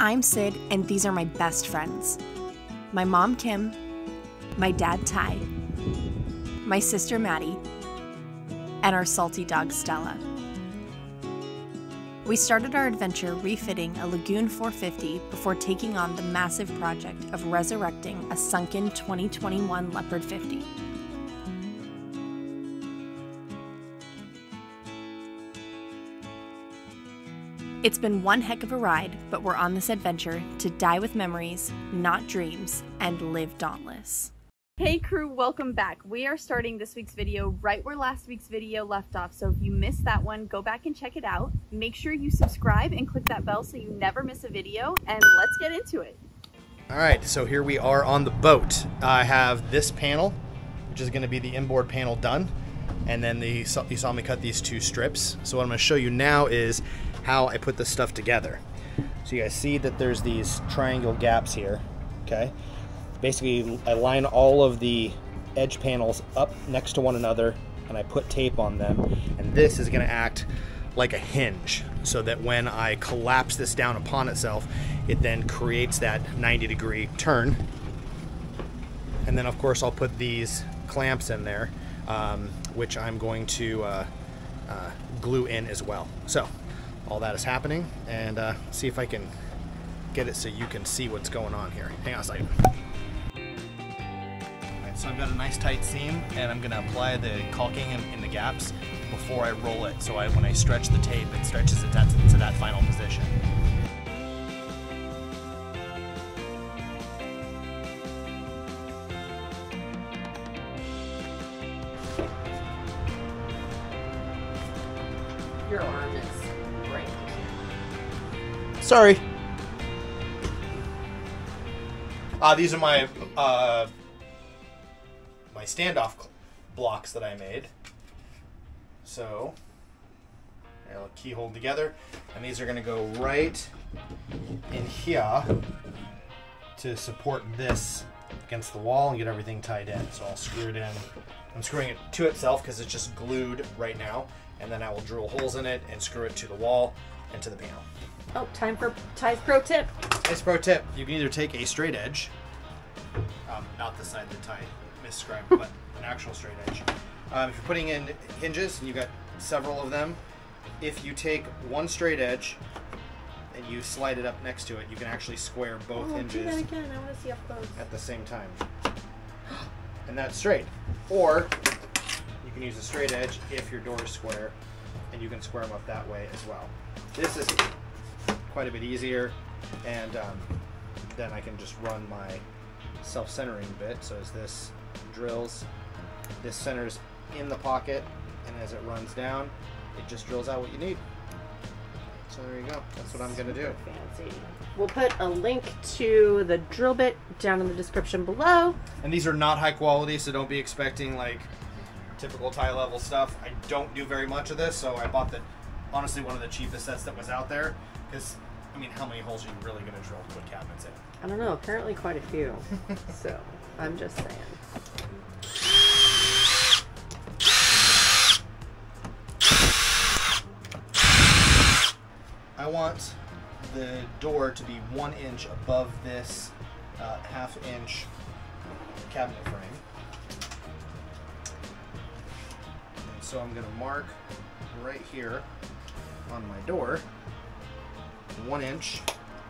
I'm Sid, and these are my best friends. My mom, Kim, my dad, Ty, my sister, Maddie, and our salty dog, Stella. We started our adventure refitting a Lagoon 450 before taking on the massive project of resurrecting a sunken 2021 Leopard 50. It's been one heck of a ride, but we're on this adventure to die with memories, not dreams, and live dauntless. Hey crew, welcome back. We are starting this week's video right where last week's video left off, so if you missed that one, go back and check it out. Make sure you subscribe and click that bell so you never miss a video, and let's get into it. Alright, so here we are on the boat. I have this panel, which is going to be the inboard panel done, and then you saw me cut these two strips. So what I'm going to show you now is how I put this stuff together. So you guys see that there's these triangle gaps here, okay? Basically, I line all of the edge panels up next to one another and I put tape on them, and this is going to act like a hinge so that when I collapse this down upon itself, it then creates that 90-degree turn. And then of course I'll put these clamps in there, which I'm going to glue in as well. So all that is happening, and see if I can get it so you can see what's going on here. Hang on a second. Alright, so I've got a nice tight seam, and I'm going to apply the caulking in the gaps before I roll it, so when I stretch the tape, it stretches it to that final position. Your arm is great. Sorry. These are my my standoff blocks that I made. So I'll keyhole together, and these are going to go right in here to support this against the wall and get everything tied in. So I'll screw it in. I'm screwing it to itself because it's just glued right now, and then I will drill holes in it and screw it to the wall and to the panel. Oh, time for Ty's pro tip. Ty's pro tip. You can either take a straight edge, not the side that Ty misdescribed, but an actual straight edge. If you're putting in hinges, and you've got several of them, if you take one straight edge and you slide it up next to it, you can actually square both hinges do that again. I want to see up close. at the same time. And that's straight. Or you can use a straight edge if your door is square, and you can square them up that way as well. This is quite a bit easier, and then I can just run my self-centering bit. So as this drills, this centers in the pocket, and as it runs down, it just drills out what you need. So there you go. That's what I'm going to do. Fancy. We'll put a link to the drill bit down in the description below. And these are not high quality, so don't be expecting like typical Ty level stuff. I don't do very much of this, so I bought honestly one of the cheapest sets that was out there, because I mean, how many holes are you really going to drill to put cabinets in? I don't know, apparently quite a few. So I'm just saying. I want the door to be 1 inch above this half-inch cabinet frame. And so I'm going to mark right here on my door 1 inch.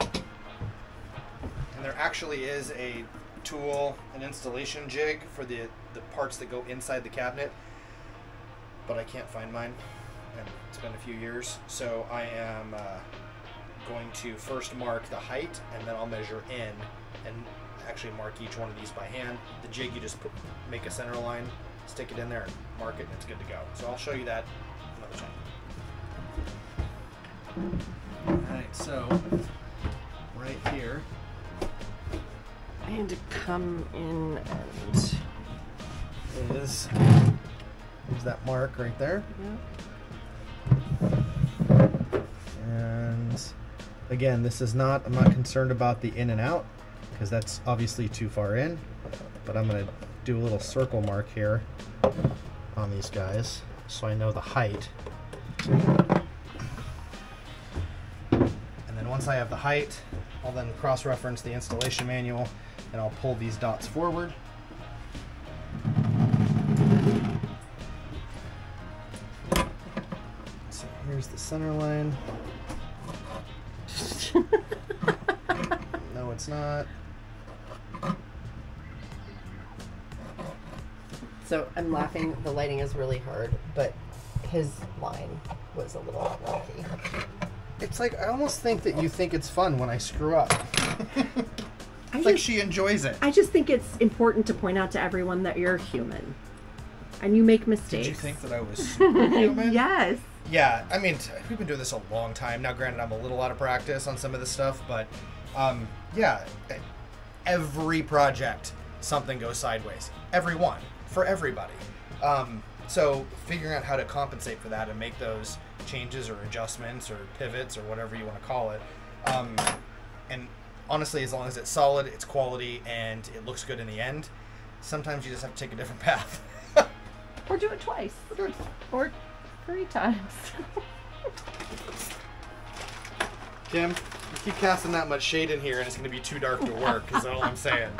And there actually is a tool, an installation jig for the parts that go inside the cabinet, but I can't find mine, and it's been a few years. So I am going to first mark the height, and then I'll measure in and actually mark each one of these by hand. The jig, you just make a center line, stick it in there, and mark it, and it's good to go. So I'll show you that another time. Alright, so right here, And to come in and there's that mark right there. yeah. And again, this is not, I'm not concerned about the in and out, because that's obviously too far in, but I'm going to do a little circle mark here on these guys so I know the height. And then once I have the height, I'll then cross-reference the installation manual and I'll pull these dots forward. So here's the center line. No, it's not. So I'm laughing. The lighting is really hard, but his line was a little wonky. It's like, I almost think that you think it's fun when I screw up. Like she enjoys it. I just think it's important to point out to everyone that you're human. And you make mistakes. Did you think that I was superhuman? Yes. Yeah, I mean, we've been doing this a long time. Now, granted, I'm a little out of practice on some of this stuff, but yeah, every project, something goes sideways. Every one. For everybody. So figuring out how to compensate for that and make those changes or adjustments or pivots or whatever you want to call it. And honestly, as long as it's solid, it's quality, and it looks good in the end, sometimes you just have to take a different path. Or do it twice. Or 3 times. Kim, you keep casting that much shade in here and it's going to be too dark to work, is all I'm saying.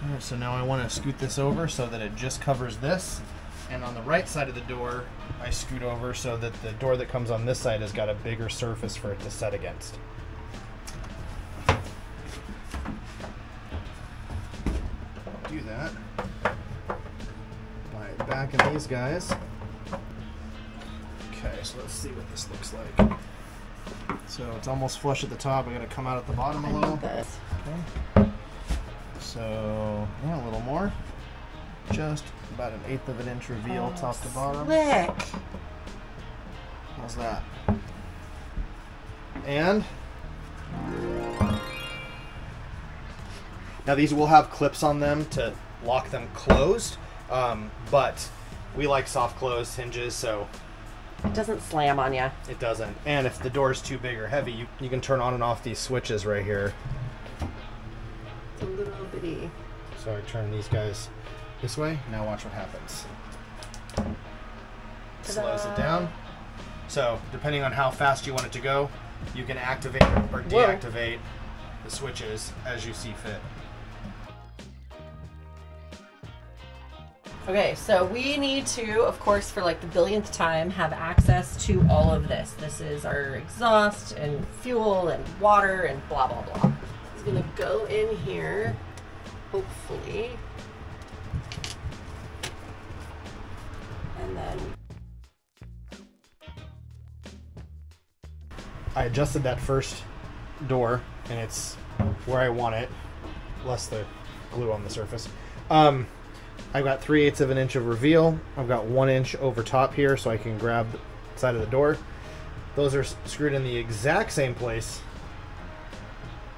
Alright, so now I want to scoot this over so that it just covers this. And on the right side of the door, I scoot over so that the door that comes on this side has got a bigger surface for it to set against. Do that by backing these guys. Okay, so let's see what this looks like. So it's almost flush at the top. I gotta come out at the bottom a little. Okay. So yeah, a little more. Just about 1/8 of an inch reveal, top to bottom. Slick. How's that? And now these will have clips on them to lock them closed, but we like soft closed hinges, so it doesn't slam on you. It doesn't. And if the door is too big or heavy, you can turn on and off these switches right here. It's a little bitty. So I turn these guys this way. Now watch what happens. Slows it down. So depending on how fast you want it to go, you can activate or deactivate the switches as you see fit. Okay, so we need to, of course, for like the billionth time, have access to all of this. This is our exhaust and fuel and water and blah, blah, blah. It's gonna go in here, hopefully. And then I adjusted that first door and it's where I want it, less the glue on the surface. I've got 3/8 of an inch of reveal. I've got 1 inch over top here so I can grab the side of the door. Those are screwed in the exact same place.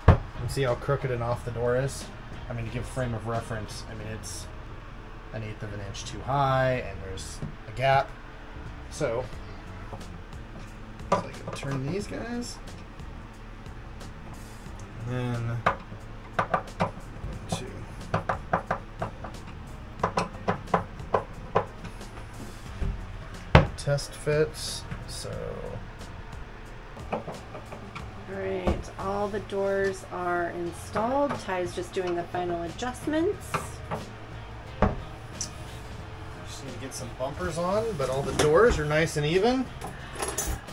And see how crooked and off the door is? I mean, to give frame of reference, I mean, it's 1/8 of an inch too high and there's a gap. So I can turn these guys. And then two. Test fits, so. alright, all the doors are installed. Ty's just doing the final adjustments. Just need to get some bumpers on, but all the doors are nice and even.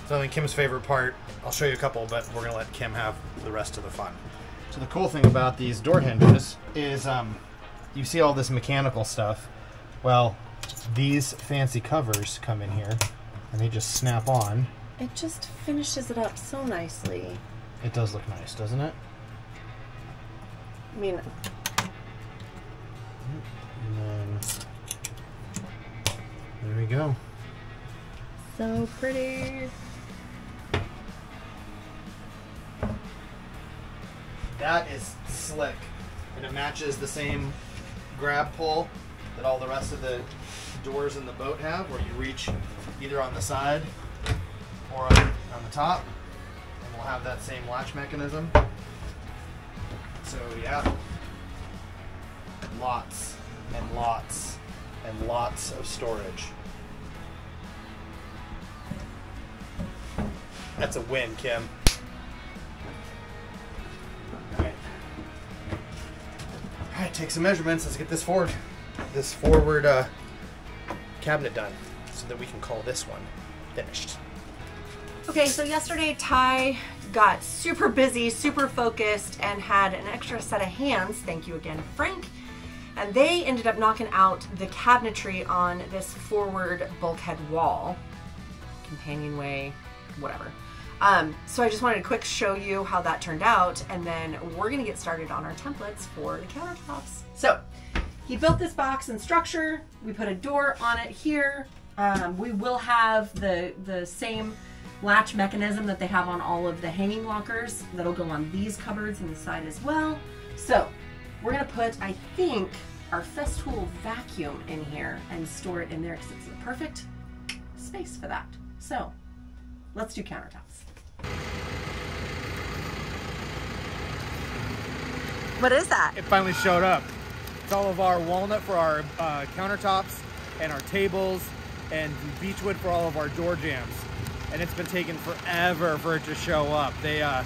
So I think Kim's favorite part, I'll show you a couple, but we're gonna let Kim have the rest of the fun. So the cool thing about these door hinges is you see all this mechanical stuff. Well, these fancy covers come in here and they just snap on. It just finishes it up so nicely. It does look nice, doesn't it? I mean, And then there we go. so pretty. That is slick. And it matches the same grab pull that all the rest of the doors in the boat have, where you reach either on the side or on the top, and we'll have that same latch mechanism. So yeah, lots and lots and lots of storage. That's a win, Kim. Alright, take some measurements. Let's get this forward cabinet done so that we can call this one finished. Okay, so yesterday Ty got super busy, super focused, and had an extra set of hands. Thank you again, Frank. And they ended up knocking out the cabinetry on this forward bulkhead wall, companionway, whatever. So I just wanted to quick show you how that turned out, and then we're gonna get started on our templates for the countertops. So he built this box and structure. We put a door on it here. We will have the same latch mechanism that they have on all of the hanging lockers. That'll go on these cupboards and the side as well. So we're gonna put, I think, our Festool vacuum in here and store it in there because it's the perfect space for that. So let's do countertops. What is that? It finally showed up. It's all of our walnut for our countertops and our tables, and beechwood for all of our door jambs. And it's been taking forever for it to show up. There's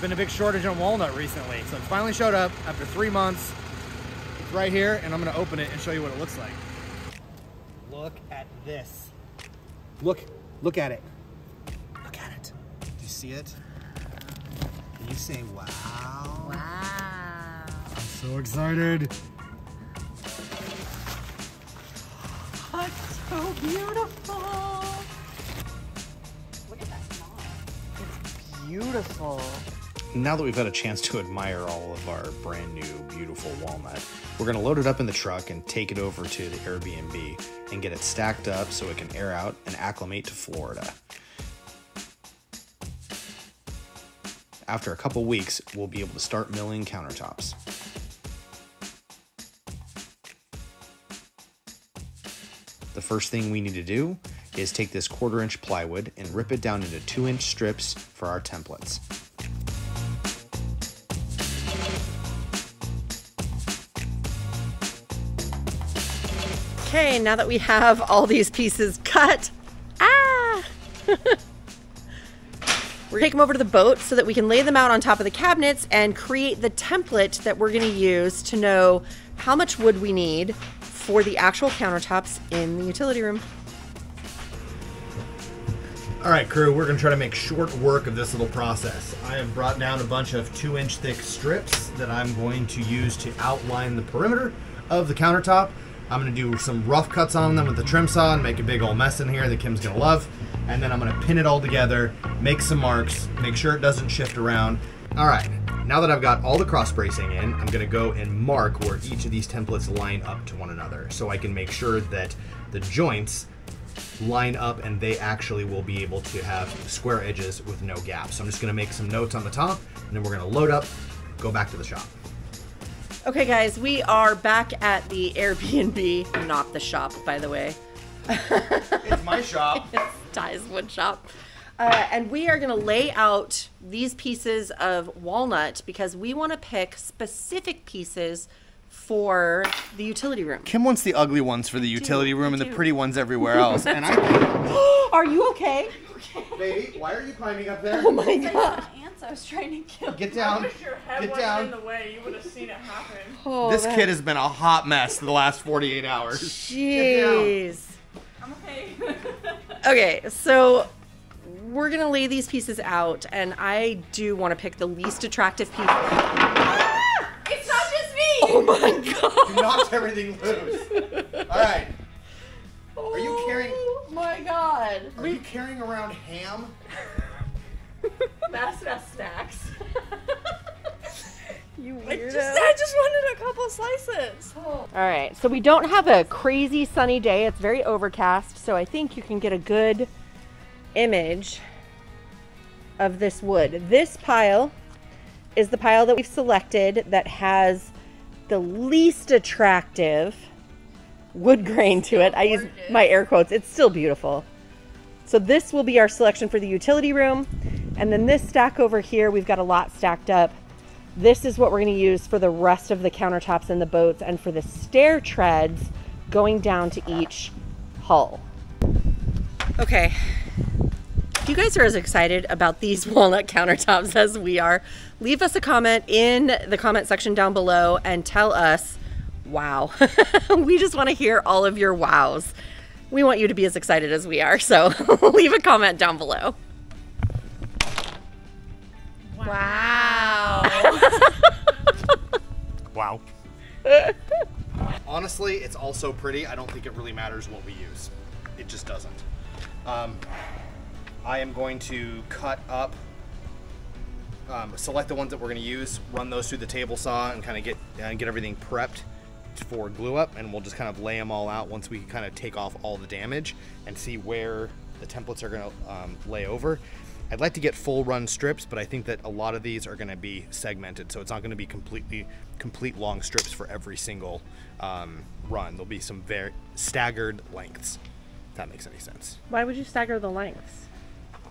been a big shortage on walnut recently, so it finally showed up after 3 months. It's right here, and I'm gonna open it and show you what it looks like. Look at this. Look at it. Look at it. Do you see it? Can you say wow? Wow. I'm so excited. That's so beautiful. Look at that small. It's beautiful. Now that we've had a chance to admire all of our brand new beautiful walnut, we're going to load it up in the truck and take it over to the Airbnb and get it stacked up so it can air out and acclimate to Florida. After a couple weeks, we'll be able to start milling countertops. The first thing we need to do is take this 1/4-inch plywood and rip it down into 2-inch strips for our templates. Okay, now that we have all these pieces cut, we're gonna take them over to the boat so that we can lay them out on top of the cabinets and create the template that we're gonna use to know how much wood we need for the actual countertops in the utility room. All right, crew, we're gonna try to make short work of this little process. I have brought down a bunch of 2-inch thick strips that I'm going to use to outline the perimeter of the countertop. I'm gonna do some rough cuts on them with the trim saw and make a big old mess in here that Kim's gonna love. And then I'm gonna pin it all together, make some marks, make sure it doesn't shift around. All right, now that I've got all the cross bracing in, I'm gonna go and mark where each of these templates line up to one another so I can make sure that the joints line up and they actually will be able to have square edges with no gaps. So I'm just gonna make some notes on the top and then we're gonna load up, go back to the shop. Okay guys, we are back at the Airbnb, not the shop, by the way. It's my shop. It's Ty's wood shop. And we are gonna lay out these pieces of walnut because we wanna pick specific pieces for the utility room. Kim wants the ugly ones for the utility room and the pretty ones everywhere else. And I Are you okay? Baby, why are you climbing up there? Oh my god. I was trying to kill. Get down. I wish your head Get wasn't down. in the way. You would have seen it happen. Oh, this kid has been a hot mess the last 48 hours. Jeez. I'm okay. Okay, so we're gonna lay these pieces out, and I do want to pick the least attractive piece. It's not just me! Oh my god! You knocked everything loose. All right. Are you carrying? Oh my god! Are you carrying around ham? Mass snacks. You I weirdo. just wanted a couple slices. All right, so we don't have a crazy sunny day. It's very overcast, so I think you can get a good image of this wood. This pile is the pile that we've selected that has the least attractive wood grain to it. I use my air quotes. It's still beautiful. So this will be our selection for the utility room. And then this stack over here, we've got a lot stacked up This is what we're going to use for the rest of the countertops and the boats, and for the stair treads going down to each hull. Okay, if you guys are as excited about these walnut countertops as we are, leave us a comment in the comment section down below and tell us, wow. We just want to hear all of your wows. We want you to be as excited as we are, so leave a comment down below. Wow. Wow. Honestly, it's all so pretty, I don't think it really matters what we use. It just doesn't. I am going to cut up, select the ones that we're going to use, run those through the table saw, and kind of get everything prepped for glue up, and we'll just kind of lay them all out once we kind of take off all the damage and see where the templates are going to lay over. I'd like to get full run strips, but I think that a lot of these are going to be segmented, so it's not going to be complete long strips for every single run. There'll be some very staggered lengths, if that makes any sense. Why would you stagger the lengths?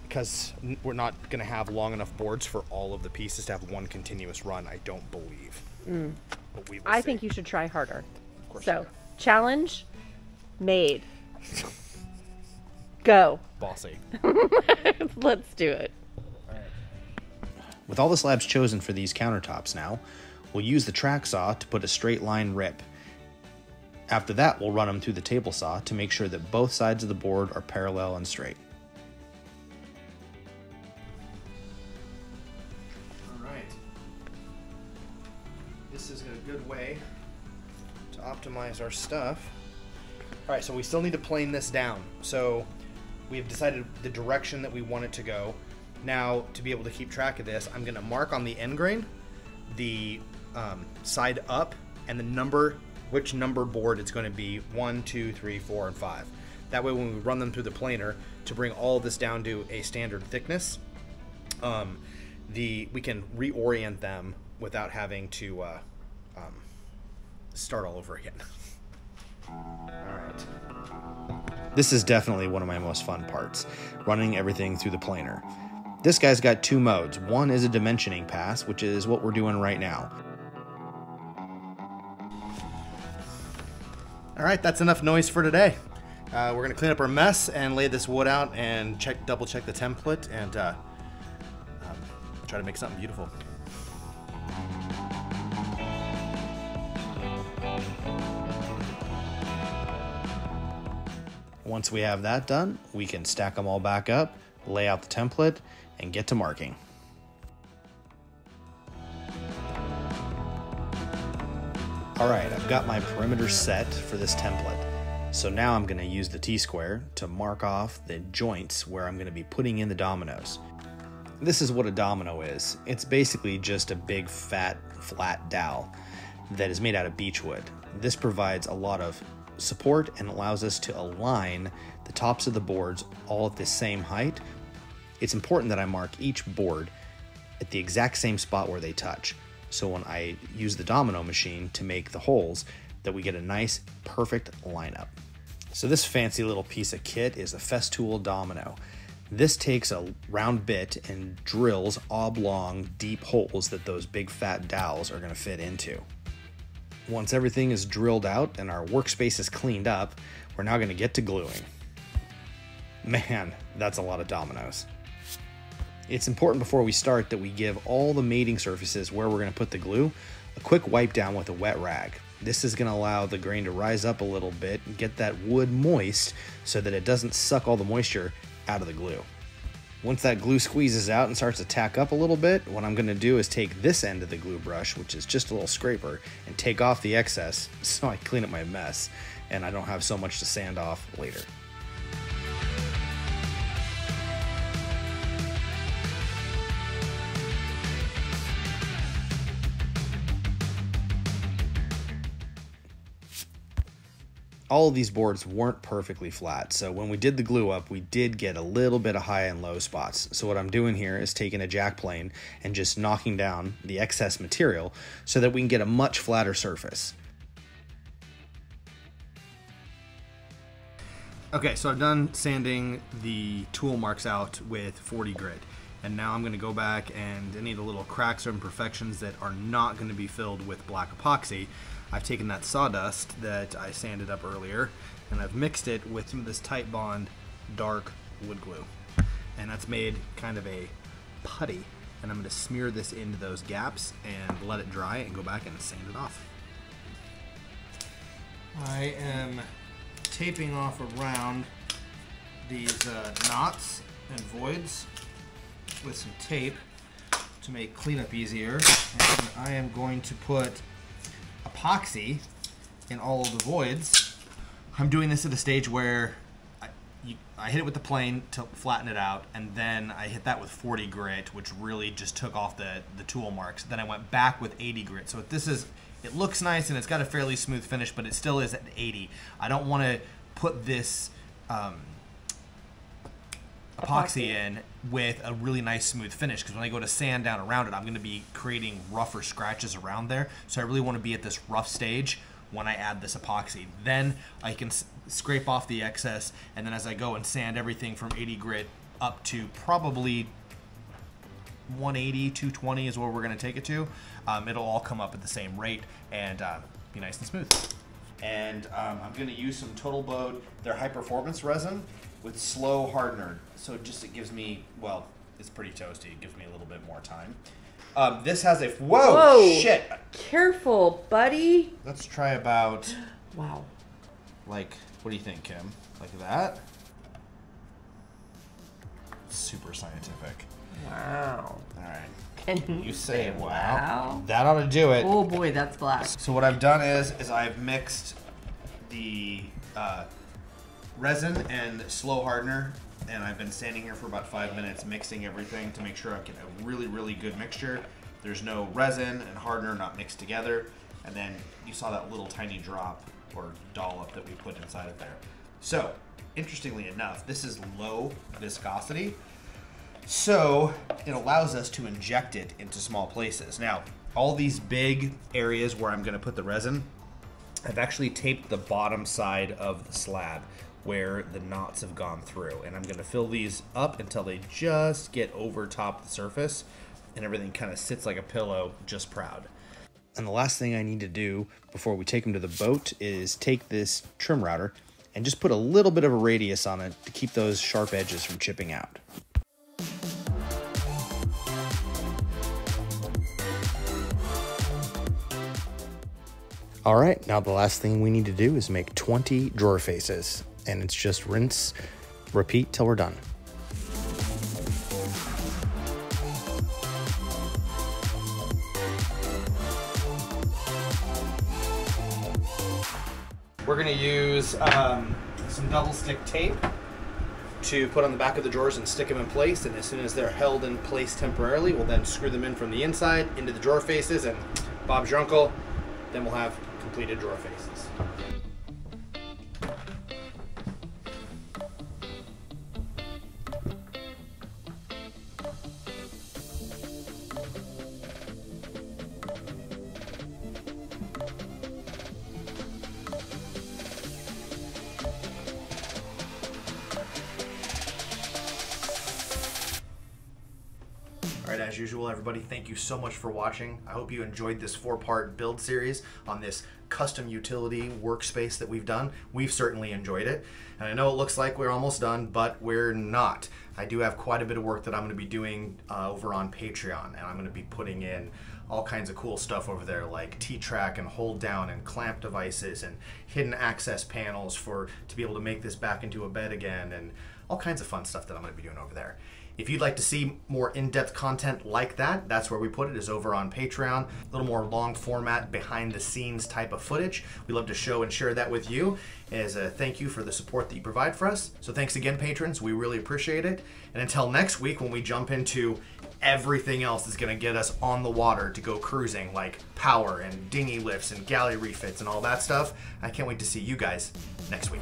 Because we're not going to have long enough boards for all of the pieces to have one continuous run, I don't believe. But we will I see. think you should try harder. Of course. So, challenge made. Go. Bossy. Let's do it. With all the slabs chosen for these countertops now, we'll use the track saw to put a straight line rip. After that, we'll run them through the table saw to make sure that both sides of the board are parallel and straight. Alright. This is a good way to optimize our stuff. Alright, so we still need to plane this down. So we've decided the direction that we want it to go. Now, to be able to keep track of this, I'm going to mark on the end grain the side up and the number, which number board it's going to be, 1, 2, 3, 4, and 5. That way when we run them through the planer to bring all of this down to a standard thickness, we can reorient them without having to start all over again. Alright. This is definitely one of my most fun parts, running everything through the planer. This guy's got two modes. One is a dimensioning pass, which is what we're doing right now. Alright, that's enough noise for today. We're going to clean up our mess and lay this wood out and double check the template and try to make something beautiful. Once we have that done, we can stack them all back up, lay out the template, and get to marking. Alright, I've got my perimeter set for this template. So now I'm going to use the T-square to mark off the joints where I'm going to be putting in the dominoes. This is what a domino is. It's basically just a big, fat, flat dowel that is made out of beechwood. This provides a lot of support and allows us to align the tops of the boards all at the same height. It's important that I mark each board at the exact same spot where they touch. So when I use the domino machine to make the holes, that we get a nice, perfect lineup. So this fancy little piece of kit is a Festool domino. This takes a round bit and drills oblong, deep holes that those big fat dowels are going to fit into. Once everything is drilled out and our workspace is cleaned up, we're now going to get to gluing. Man, that's a lot of dominoes. It's important before we start that we give all the mating surfaces where we're going to put the glue a quick wipe down with a wet rag. This is going to allow the grain to rise up a little bit and get that wood moist so that it doesn't suck all the moisture out of the glue. Once that glue squeezes out and starts to tack up a little bit, what I'm going to do is take this end of the glue brush, which is just a little scraper, and take off the excess so I clean up my mess and I don't have so much to sand off later. All of these boards weren't perfectly flat, so when we did the glue up, we did get a little bit of high and low spots. So what I'm doing here is taking a jack plane and just knocking down the excess material so that we can get a much flatter surface. Okay, so I've done sanding the tool marks out with 40 grit. And now I'm going to go back, and any of the little cracks or imperfections that are not going to be filled with black epoxy, I've taken that sawdust that I sanded up earlier, and I've mixed it with some of this Tight Bond dark wood glue. And that's made kind of a putty. And I'm going to smear this into those gaps and let it dry and go back and sand it off. I am taping off around these knots and voids with some tape to make cleanup easier, and I am going to put epoxy in all of the voids. I'm doing this at a stage where I hit it with the plane to flatten it out, and then I hit that with 40 grit, which really just took off the tool marks. Then I went back with 80 grit. So this is, it looks nice and it's got a fairly smooth finish, but it still is at 80. I don't want to put this epoxy in with a really nice smooth finish, because when I go to sand down around it, I'm going to be creating rougher scratches around there. So I really want to be at this rough stage when I add this epoxy. Then I can scrape off the excess, and then as I go and sand everything from 80 grit up to probably 180, 220 is where we're going to take it to, it'll all come up at the same rate and be nice and smooth. And I'm going to use some Total Bode, their high performance resin, with slow hardener. So just it gives me, well, it's pretty toasty. It gives me a little bit more time. This has a, whoa, shit. Careful, buddy. Let's try about, wow. Like, what do you think, Kim? Like that? Super scientific. Wow. All right. Can You say wow. wow? That ought to do it. Oh boy, that's black. So what I've done is I've mixed the resin and slow hardener, and I've been standing here for about 5 minutes mixing everything to make sure I get a really, really good mixture. There's no resin and hardener not mixed together. And then you saw that little tiny drop or dollop that we put inside of there. So, interestingly enough, this is low viscosity, so it allows us to inject it into small places. Now, all these big areas where I'm going to put the resin, I've actually taped the bottom side of the slab where the knots have gone through, and I'm going to fill these up until they just get over top the surface and everything kind of sits like a pillow, just proud. And the last thing I need to do before we take them to the boat is take this trim router and just put a little bit of a radius on it to keep those sharp edges from chipping out. All right, now the last thing we need to do is make 20 drawer faces, and it's just rinse, repeat till we're done. We're going to use some double stick tape to put on the back of the drawers and stick them in place, and as soon as they're held in place temporarily, we'll then screw them in from the inside into the drawer faces, and Bob's your uncle. Then we'll have completed drawer faces. All right, as usual, everybody, thank you so much for watching. I hope you enjoyed this 4-part build series on this custom utility workspace that we've done. We've certainly enjoyed it. And I know it looks like we're almost done, but we're not. I do have quite a bit of work that I'm going to be doing over on Patreon, and I'm going to be putting in all kinds of cool stuff over there, like T-track and hold down and clamp devices and hidden access panels to be able to make this back into a bed again, and all kinds of fun stuff that I'm going to be doing over there. If you'd like to see more in-depth content like that, that's where we put it, is over on Patreon. A little more long format, behind the scenes type of footage. We love to show and share that with you as a thank you for the support that you provide for us. So thanks again, patrons. We really appreciate it. And until next week, when we jump into everything else that's gonna get us on the water to go cruising, like power and dinghy lifts and galley refits and all that stuff, I can't wait to see you guys next week.